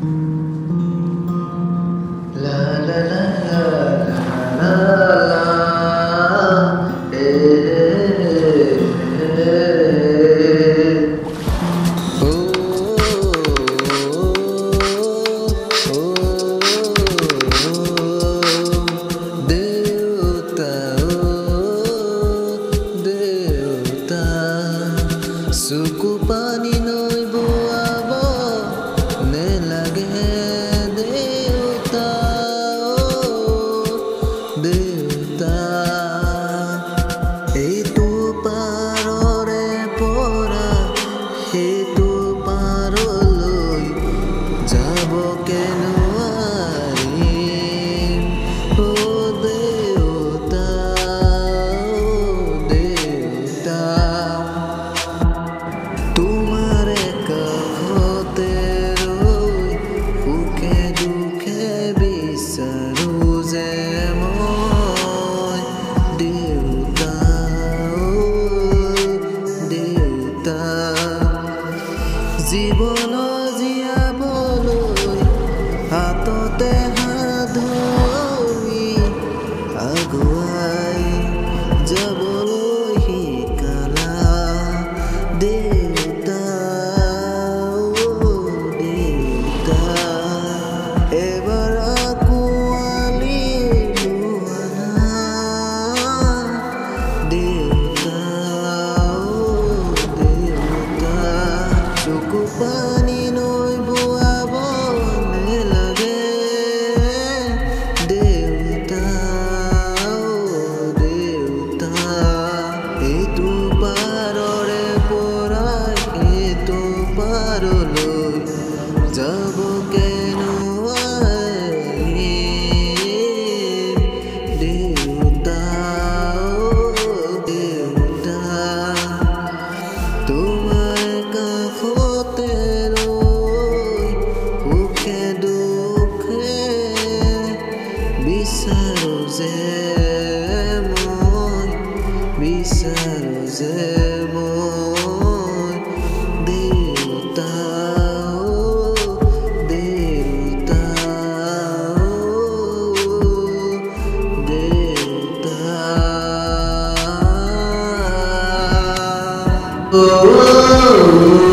La la la la la la Suku pani noi boabo ne lage Deota Deota Eitu parore pora Eitu paroloi jabo kenuarim O Deota Deota तुम्हारे कहोते रोई सुखे दुखे बिसरू जे मोय देवता देवता जीवन जीयाबलै हातते हात धरि आगुवाई जाবলৈ শিকালা देवता এবার কুয়ালি লুয়ানা দেবতা দেবতা চকু পানি নই বোয়াব লাগে দেবতা দেবতা এইটো পাৰৰে পৰাই এইটো পাৰলৈ যাব देवता देवता तुम्हारे काखते रई सुखे दुखे बिचारो जे মই बिचारो जे মই देवता oh